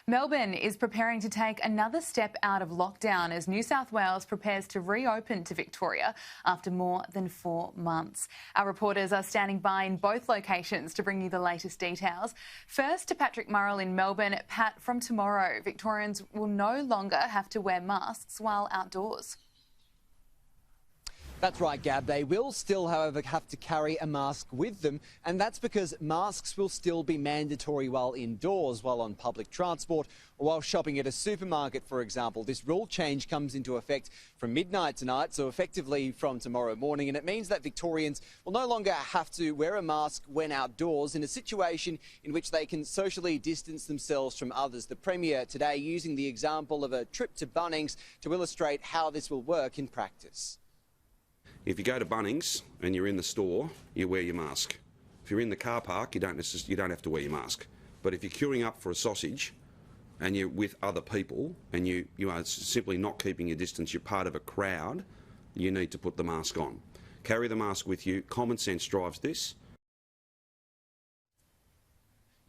Melbourne is preparing to take another step out of lockdown as New South Wales prepares to reopen to Victoria after more than 4 months. Our reporters are standing by in both locations to bring you the latest details. First to Patrick Murrell in Melbourne. Pat, from tomorrow, Victorians will no longer have to wear masks while outdoors. That's right, Gab. They will still, however, have to carry a mask with them, and that's because masks will still be mandatory while indoors, while on public transport, or while shopping at a supermarket, for example. This rule change comes into effect from midnight tonight, so effectively from tomorrow morning, and it means that Victorians will no longer have to wear a mask when outdoors in a situation in which they can socially distance themselves from others. The Premier today using the example of a trip to Bunnings to illustrate how this will work in practice. If you go to Bunnings and you're in the store, you wear your mask. If you're in the car park, you don't have to wear your mask. But if you're queuing up for a sausage and you're with other people and you are simply not keeping your distance, you're part of a crowd, you need to put the mask on. Carry the mask with you. Common sense drives this.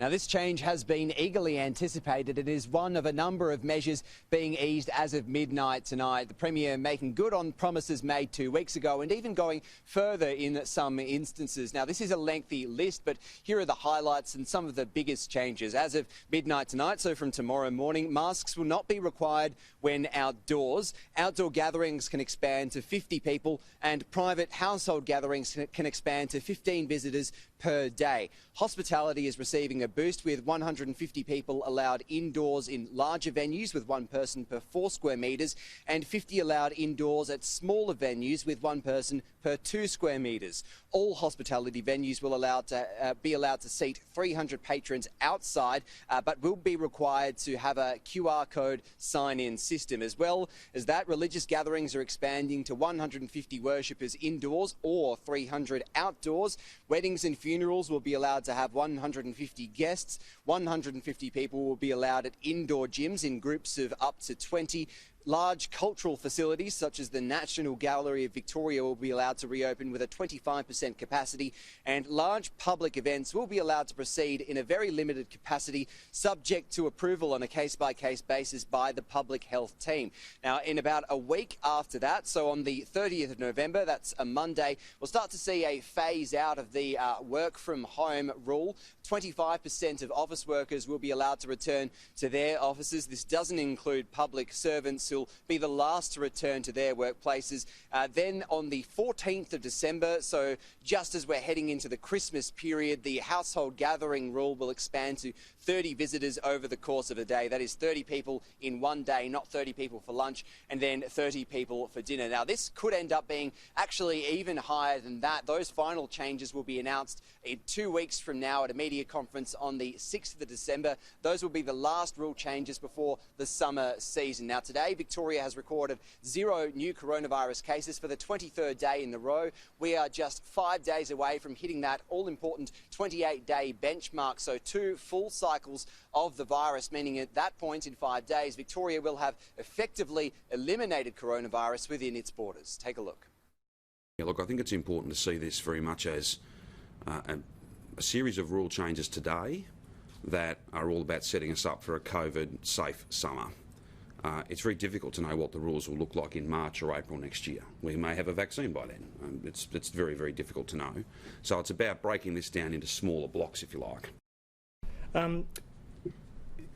Now, this change has been eagerly anticipated. It is one of a number of measures being eased as of midnight tonight. The Premier making good on promises made 2 weeks ago and even going further in some instances. Now, this is a lengthy list, but here are the highlights and some of the biggest changes. As of midnight tonight, so from tomorrow morning, masks will not be required when outdoors. Outdoor gatherings can expand to 50 people and private household gatherings can expand to 15 visitors per day. Hospitality is receiving a boost with 150 people allowed indoors in larger venues with 1 person per 4 square metres and 50 allowed indoors at smaller venues with 1 person per 2 square metres. All hospitality venues will be allowed to seat 300 patrons outside, but will be required to have a QR code sign-in system. As well as that, religious gatherings are expanding to 150 worshippers indoors or 300 outdoors. Weddings and funerals will be allowed to have 150 guests. 150 people will be allowed at indoor gyms in groups of up to 20. Large cultural facilities such as the National Gallery of Victoria will be allowed to reopen with a 25% capacity, and large public events will be allowed to proceed in a very limited capacity, subject to approval on a case-by-case basis by the public health team. Now, in about a week after that, so on the 30th of November, that's a Monday, we'll start to see a phase out of the work from home rule. 25% of office workers will be allowed to return to their offices. This doesn't include public servants who'll be the last to return to their workplaces. Then on the 14th of December, so just as we're heading into the Christmas period, the household gathering rule will expand to 30 visitors over the course of a day. That is 30 people in one day, not 30 people for lunch, and then 30 people for dinner. Now, this could end up being actually even higher than that. Those final changes will be announced in 2 weeks from now at a media conference on the 6th of December. Those will be the last rule changes before the summer season. Now, today, Victoria has recorded 0 new coronavirus cases for the 23rd day in the row. We are just 5 days away from hitting that all-important 28-day benchmark, so 2 full cycles of the virus, meaning at that point in 5 days, Victoria will have effectively eliminated coronavirus within its borders. Take a look. Yeah, look, I think it's important to see this very much as a series of rule changes today that are all about setting us up for a COVID-safe summer. It's very difficult to know what the rules will look like in March or April next year. We may have a vaccine by then. It's very, very difficult to know. So it's about breaking this down into smaller blocks, if you like.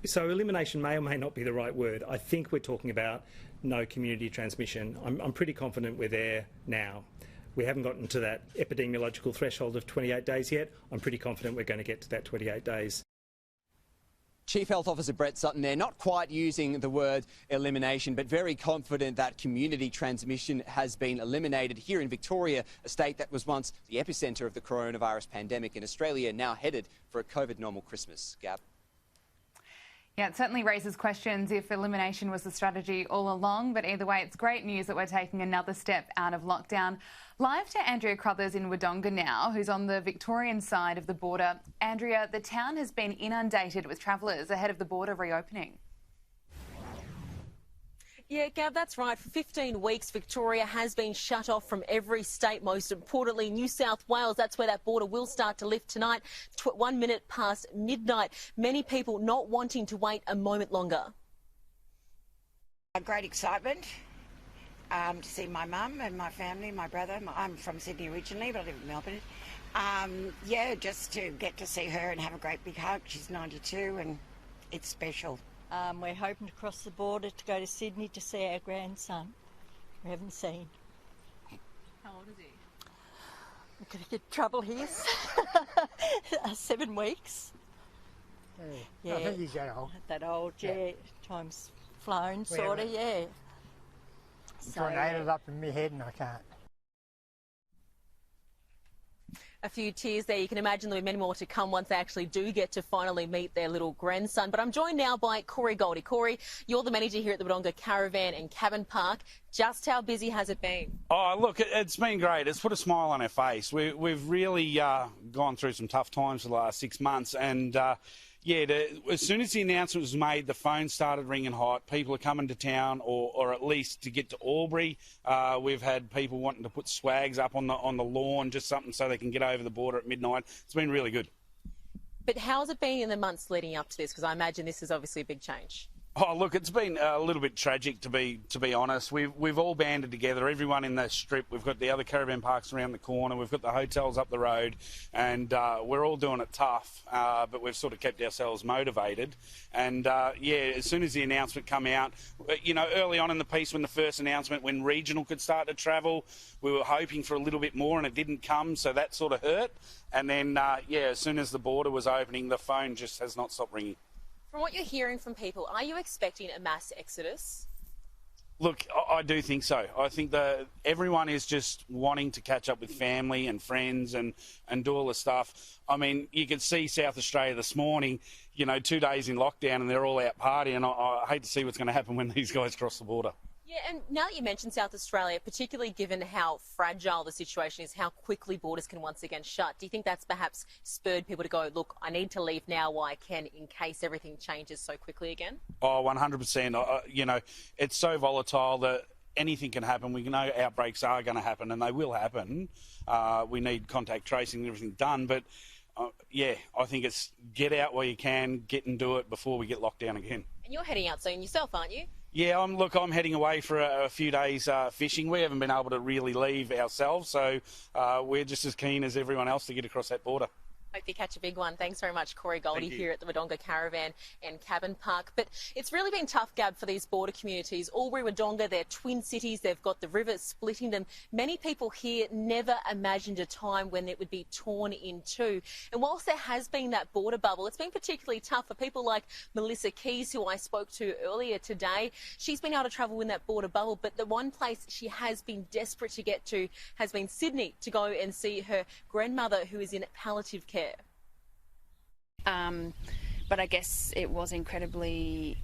So elimination may or may not be the right word. I think we're talking about no community transmission. I'm pretty confident we're there now. We haven't gotten to that epidemiological threshold of 28 days yet. I'm pretty confident we're going to get to that 28 days. Chief Health Officer Brett Sutton there, not quite using the word elimination, but very confident that community transmission has been eliminated here in Victoria, a state that was once the epicentre of the coronavirus pandemic in Australia, now headed for a COVID normal Christmas. Gab. Yeah, it certainly raises questions if elimination was the strategy all along, but either way, it's great news that we're taking another step out of lockdown. Live to Andrea Crothers in Wodonga now, who's on the Victorian side of the border. Andrea, the town has been inundated with travellers ahead of the border reopening. Yeah, Gab, that's right. For 15 weeks, Victoria has been shut off from every state, most importantly New South Wales. That's where that border will start to lift tonight, 1 minute past midnight. Many people not wanting to wait a moment longer. A great excitement to see my mum and my family, my brother. I'm from Sydney originally, but I live in Melbourne. Yeah, just to get to see her and have a great big hug. She's 92 and it's special. We're hoping to cross the border to go to Sydney to see our grandson we haven't seen. How old is he? I'm going to get trouble here. 7 weeks. Yeah, I think he's that old. That old, yeah. Time's flown, sort of, yeah. I'm trying to add it up in my head and I can't. A few tears there. You can imagine there'll be many more to come once they actually do get to finally meet their little grandson. But I'm joined now by Corey Goldie. Corey, you're the manager here at the Wodonga Caravan and Cabin Park. Just how busy has it been? Oh, look, it's been great. It's put a smile on our face. We've really gone through some tough times for the last 6 months, and as soon as the announcement was made, the phone started ringing hot. People are coming to town, or at least to get to Albury. We've had people wanting to put swags up on the lawn, just something so they can get over the border at midnight. It's been really good. But how's it been in the months leading up to this? Because I imagine this is obviously a big change. Oh, look, it's been a little bit tragic, to be honest. We've all banded together, everyone in the strip. We've got the other caravan parks around the corner. We've got the hotels up the road, and we're all doing it tough, but we've sort of kept ourselves motivated. And, as soon as the announcement come out, early on in the piece when the first announcement, when regional could start to travel, we were hoping for a little bit more, and it didn't come, so that sort of hurt. And then, as soon as the border was opening, the phone just has not stopped ringing. From what you're hearing from people, are you expecting a mass exodus? Look, I do think so. I think that everyone is just wanting to catch up with family and friends and do all the stuff. I mean, you could see South Australia this morning, 2 days in lockdown and they're all out partying. I hate to see what's going to happen when these guys cross the border. Yeah, and now that you mentioned South Australia, particularly given how fragile the situation is, how quickly borders can once again shut, do you think that's perhaps spurred people to go, look, I need to leave now while I can in case everything changes so quickly again? Oh, 100%. It's so volatile that anything can happen. We know outbreaks are going to happen and they will happen. We need contact tracing and everything done, but I think it's get out while you can, get and do it before we get locked down again. And you're heading out soon yourself, aren't you? Yeah, I'm heading away for a few days fishing. We haven't been able to really leave ourselves, so we're just as keen as everyone else to get across that border. Hope you catch a big one. Thanks very much, Corey Goldie, here at the Wodonga Caravan and Cabin Park. But it's really been tough, Gab, for these border communities. Albury, Wodonga, they're twin cities. They've got the river splitting them. Many people here never imagined a time when it would be torn in two. And whilst there has been that border bubble, it's been particularly tough for people like Melissa Keys, who I spoke to earlier today. She's been able to travel in that border bubble, but the one place she has been desperate to get to has been Sydney, to go and see her grandmother, who is in palliative care. But I guess it was incredibly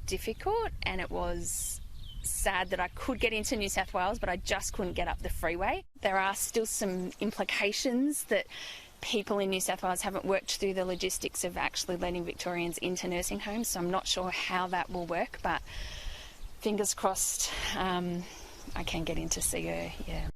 difficult, and it was sad that I could get into New South Wales, but I just couldn't get up the freeway. There are still some implications that people in New South Wales haven't worked through the logistics of actually letting Victorians into nursing homes, so I'm not sure how that will work, but fingers crossed I can get in to see her, yeah.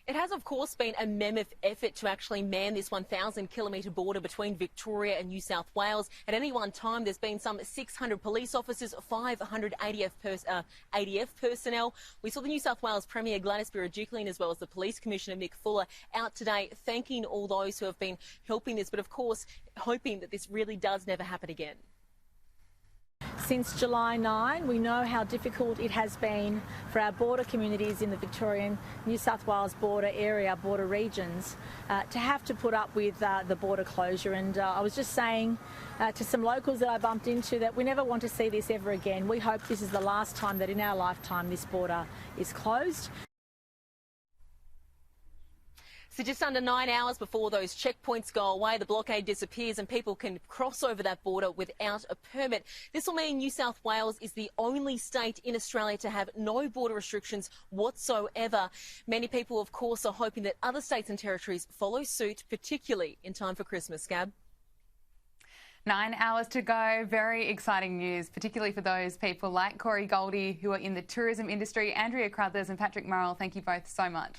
It has, of course, been a mammoth effort to actually man this 1,000-kilometre border between Victoria and New South Wales. At any one time, there's been some 600 police officers, 500 ADF personnel. We saw the New South Wales Premier Gladys Berejiklian, as well as the Police Commissioner Mick Fuller, out today thanking all those who have been helping this, but of course hoping that this really does never happen again. Since July 9, we know how difficult it has been for our border communities in the Victorian, New South Wales border area, border regions, to have to put up with the border closure. And I was just saying to some locals that I bumped into that we never want to see this ever again. We hope this is the last time that in our lifetime this border is closed. So just under 9 hours before those checkpoints go away, the blockade disappears and people can cross over that border without a permit. This will mean New South Wales is the only state in Australia to have no border restrictions whatsoever. Many people, of course, are hoping that other states and territories follow suit, particularly in time for Christmas, Gab. 9 hours to go. Very exciting news, particularly for those people like Corey Goldie who are in the tourism industry. Andrea Crothers and Patrick Murrell, thank you both so much.